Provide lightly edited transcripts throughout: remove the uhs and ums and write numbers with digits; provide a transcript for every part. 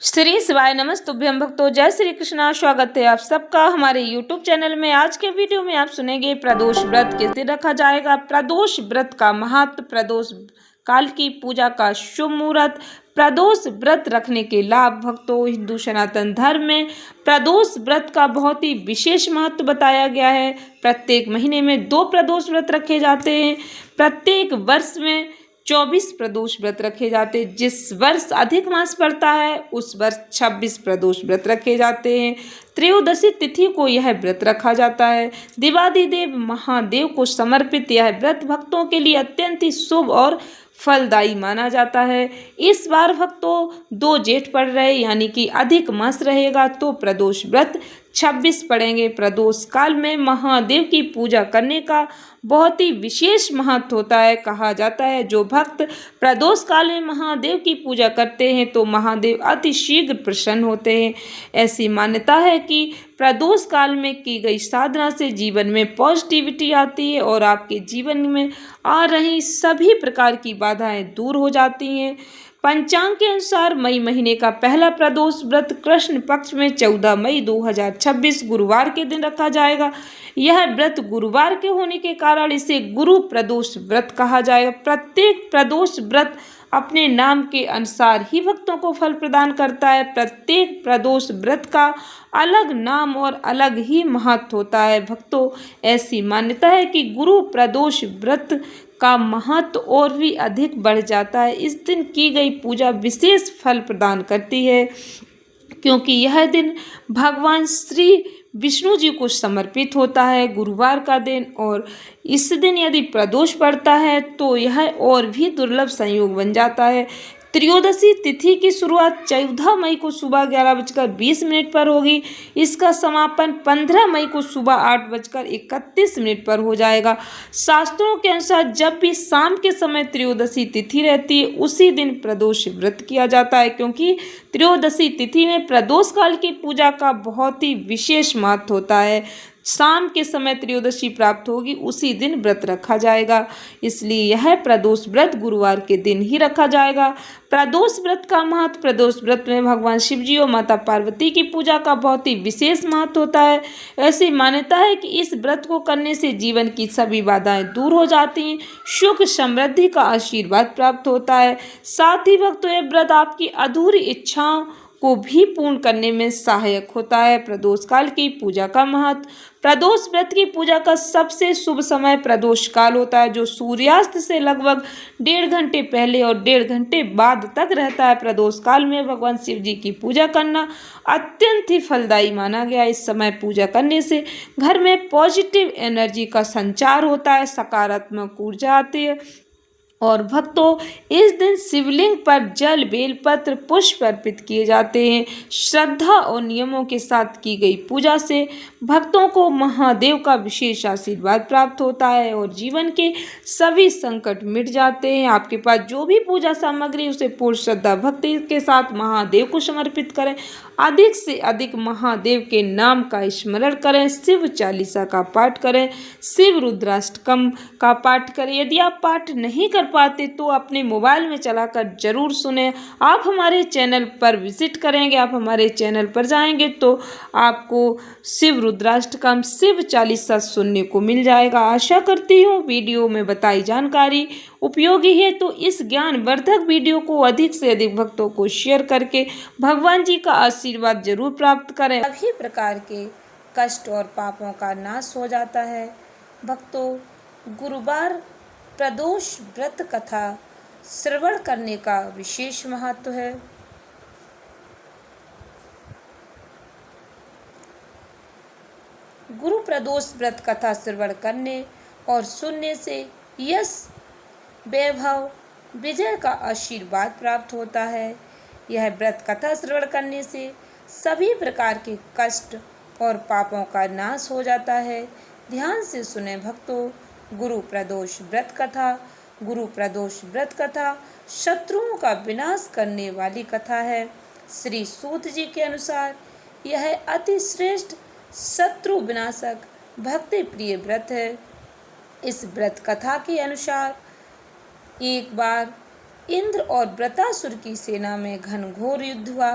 श्री शिवाय नमस्तुभ्यं भक्तों, जय श्री कृष्णा। स्वागत है आप सबका हमारे YouTube चैनल में। आज के वीडियो में आप सुनेंगे प्रदोष व्रत किस दिन रखा जाएगा, प्रदोष व्रत का महत्व, प्रदोष काल की पूजा का शुभ मुहूर्त, प्रदोष व्रत रखने के लाभ। भक्तों, हिंदू सनातन धर्म में प्रदोष व्रत का बहुत ही विशेष महत्व बताया गया है। प्रत्येक महीने में 2 प्रदोष व्रत रखे जाते हैं। प्रत्येक वर्ष में 24 प्रदोष व्रत रखे जाते हैं। जिस वर्ष अधिक मास पड़ता है उस वर्ष 26 प्रदोष व्रत रखे जाते हैं। त्रयोदशी तिथि को यह व्रत रखा जाता है। देवादिदेव महादेव को समर्पित यह व्रत भक्तों के लिए अत्यंत ही शुभ और फलदायी माना जाता है। इस बार भक्तों 2 जेठ पड़ रहे यानी कि अधिक मास रहेगा तो प्रदोष व्रत 26 पड़ेंगे। प्रदोष काल में महादेव की पूजा करने का बहुत ही विशेष महत्व होता है। कहा जाता है जो भक्त प्रदोष काल में महादेव की पूजा करते हैं तो महादेव अति शीघ्र प्रसन्न होते हैं। ऐसी मान्यता है कि प्रदोष काल में की गई साधना से जीवन में पॉजिटिविटी आती है और आपके जीवन में आ रही सभी प्रकार की बाधाएं दूर हो जाती हैं। पंचांग के अनुसार मई महीने का पहला प्रदोष व्रत कृष्ण पक्ष में 14 मई 2026 गुरुवार के दिन रखा जाएगा। यह व्रत गुरुवार के होने के कारण इसे गुरु प्रदोष व्रत कहा जाएगा। प्रत्येक प्रदोष व्रत अपने नाम के अनुसार ही भक्तों को फल प्रदान करता है। प्रत्येक प्रदोष व्रत का अलग नाम और अलग ही महत्व होता है। भक्तों, ऐसी मान्यता है कि गुरु प्रदोष व्रत का महत्व और भी अधिक बढ़ जाता है। इस दिन की गई पूजा विशेष फल प्रदान करती है क्योंकि यह दिन भगवान श्री विष्णु जी को समर्पित होता है। गुरुवार का दिन और इस दिन यदि प्रदोष पड़ता है तो यह और भी दुर्लभ संयोग बन जाता है। त्रयोदशी तिथि की शुरुआत 14 मई को सुबह 11:20 पर होगी। इसका समापन 15 मई को सुबह 8:31 पर हो जाएगा। शास्त्रों के अनुसार जब भी शाम के समय त्रयोदशी तिथि रहती है उसी दिन प्रदोष व्रत किया जाता है क्योंकि त्रयोदशी तिथि में प्रदोष काल की पूजा का बहुत ही विशेष महत्व होता है। शाम के समय त्रयोदशी प्राप्त होगी उसी दिन व्रत रखा जाएगा, इसलिए यह प्रदोष व्रत गुरुवार के दिन ही रखा जाएगा। प्रदोष व्रत का महत्व, प्रदोष व्रत में भगवान शिव जी और माता पार्वती की पूजा का बहुत ही विशेष महत्व होता है। ऐसी मान्यता है कि इस व्रत को करने से जीवन की सभी बाधाएं दूर हो जाती हैं, सुख समृद्धि का आशीर्वाद प्राप्त होता है। साथ ही भक्तों, यह व्रत आपकी अधूरी इच्छाओं को भी पूर्ण करने में सहायक होता है। प्रदोष काल की पूजा का महत्व, प्रदोष व्रत की पूजा का सबसे शुभ समय प्रदोष काल होता है जो सूर्यास्त से लगभग 1.5 घंटे पहले और 1.5 घंटे बाद तक रहता है। प्रदोष काल में भगवान शिव जी की पूजा करना अत्यंत ही फलदायी माना गया है। इस समय पूजा करने से घर में पॉजिटिव एनर्जी का संचार होता है, सकारात्मक ऊर्जा आती है। और भक्तों, इस दिन शिवलिंग पर जल, बेलपत्र, पुष्प अर्पित किए जाते हैं। श्रद्धा और नियमों के साथ की गई पूजा से भक्तों को महादेव का विशेष आशीर्वाद प्राप्त होता है और जीवन के सभी संकट मिट जाते हैं। आपके पास जो भी पूजा सामग्री उसे पूर्ण श्रद्धा भक्ति के साथ महादेव को समर्पित करें। अधिक से अधिक महादेव के नाम का स्मरण करें, शिव चालीसा का पाठ करें, शिव रुद्राष्टकम का पाठ करें। यदि आप पाठ नहीं कर पाते तो अपने मोबाइल में चलाकर जरूर सुने। आप हमारे चैनल पर विजिट करेंगे, आप हमारे चैनल पर जाएंगे तो आपको शिव रुद्राष्टकम, शिव चालीसा सुनने को मिल जाएगा। आशा करती हूँ वीडियो में बताई जानकारी उपयोगी है तो इस ज्ञानवर्धक वीडियो को अधिक से अधिक भक्तों को शेयर करके भगवान जी का आशीर्वाद जरूर प्राप्त करें। सभी प्रकार के कष्ट और पापों का नाश हो जाता है। भक्तों, गुरुवार प्रदोष व्रत कथा श्रवण करने का विशेष महत्व है। गुरु प्रदोष व्रत कथा श्रवण करने और सुनने से यश, वैभव, विजय का आशीर्वाद प्राप्त होता है। यह व्रत कथा श्रवण करने से सभी प्रकार के कष्ट और पापों का नाश हो जाता है। ध्यान से सुने भक्तों, गुरु प्रदोष व्रत कथा। गुरु प्रदोष व्रत कथा शत्रुओं का विनाश करने वाली कथा है। श्री सूत जी के अनुसार यह अति श्रेष्ठ शत्रु विनाशक भक्ति प्रिय व्रत है। इस व्रत कथा के अनुसार एक बार इंद्र और वृत्रासुर की सेना में घनघोर युद्ध हुआ।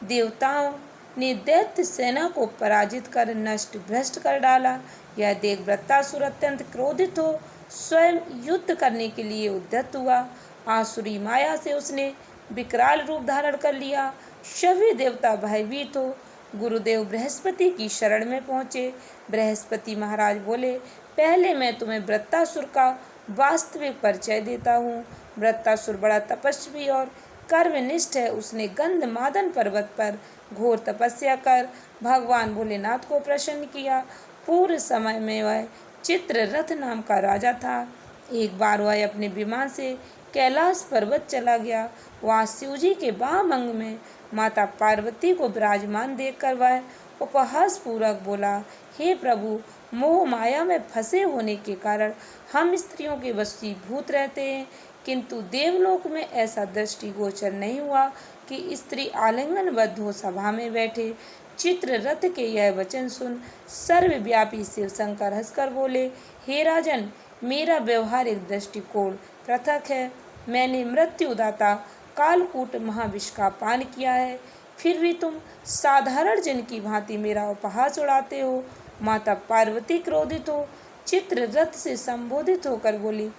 देवताओं ने दैत्य सेना को पराजित कर नष्ट भ्रष्ट कर डाला। यह देख वृत्तासुर अत्यंत क्रोधित हो स्वयं युद्ध करने के लिए उद्यत हुआ। आसुरी माया से उसने विकराल रूप धारण कर लिया। सभी देवता भयभीत हो गुरुदेव बृहस्पति की शरण में पहुँचे। बृहस्पति महाराज बोले, पहले मैं तुम्हें वृत्तासुर का वास्तविक परिचय देता हूँ। वृत्तासुर बड़ा तपस्वी और कर्मनिष्ठ है। उसने गंधमादन पर्वत पर घोर तपस्या कर भगवान भोलेनाथ को प्रसन्न किया। पूर्व समय में वह चित्ररथ नाम का राजा था। एक बार वह अपने विमान से कैलाश पर्वत चला गया। वहाँ शिवजी के वाम अंग में माता पार्वती को विराजमान देखकर वह उपहास पूर्वक बोला, हे प्रभु, मोह माया में फंसे होने के कारण हम स्त्रियों के वशीभूत रहते हैं, किंतु देवलोक में ऐसा दृष्टिगोचर नहीं हुआ कि स्त्री आलिंगनबद्ध हो सभा में बैठे। चित्ररथ के यह वचन सुन सर्वव्यापी शिव शंकर हंसकर बोले, हे राजन, मेरा व्यवहारिक दृष्टिकोण पृथक है। मैंने मृत्युदाता कालकूट महाविष का पान किया है, फिर भी तुम साधारण जन की भांति मेरा उपहास उड़ाते हो। माता पार्वती क्रोधित हो चित्ररथ से संबोधित होकर बोली,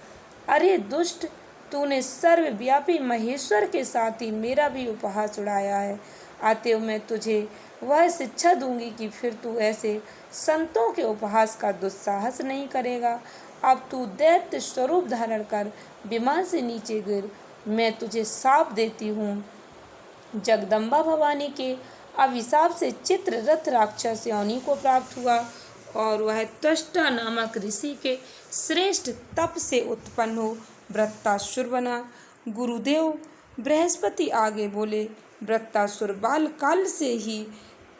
अरे दुष्ट, तूने सर्वव्यापी महेश्वर के साथ ही मेरा भी उपहास उड़ाया है। अतएव मैं तुझे वह शिक्षा दूंगी कि फिर तू ऐसे संतों के उपहास का दुस्साहस नहीं करेगा। अब तू दैत्य स्वरूप धारण कर विमान से नीचे गिर। मैं तुझे शाप देती हूँ। जगदम्बा भवानी के अभिशाप से चित्ररथ राक्षस योनि को प्राप्त हुआ और वह त्वष्टा नामक ऋषि के श्रेष्ठ तप से उत्पन्न हो वृत्तासुर बना। गुरुदेव बृहस्पति आगे बोले, वृत्तासुर बाल काल से ही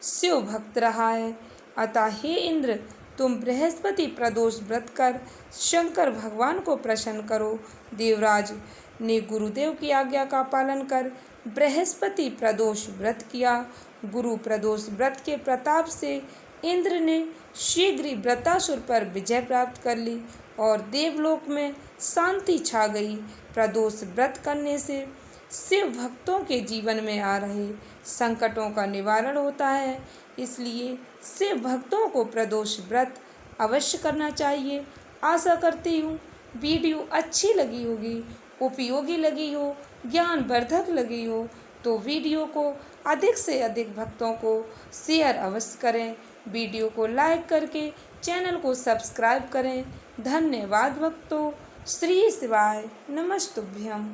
शिव भक्त रहा है, अतः हे इंद्र, तुम बृहस्पति प्रदोष व्रत कर शंकर भगवान को प्रसन्न करो। देवराज ने गुरुदेव की आज्ञा का पालन कर बृहस्पति प्रदोष व्रत किया। गुरु प्रदोष व्रत के प्रताप से इंद्र ने शीघ्र ही वृत्तासुर पर विजय प्राप्त कर ली और देवलोक में शांति छा गई। प्रदोष व्रत करने से शिव भक्तों के जीवन में आ रहे संकटों का निवारण होता है, इसलिए शिव भक्तों को प्रदोष व्रत अवश्य करना चाहिए। आशा करती हूँ वीडियो अच्छी लगी होगी, उपयोगी लगी हो, ज्ञानवर्धक लगी हो, तो वीडियो को अधिक से अधिक भक्तों को शेयर अवश्य करें। वीडियो को लाइक करके चैनल को सब्सक्राइब करें। धन्यवाद भक्तों। श्री शिवाय नमस्तुभ्यम।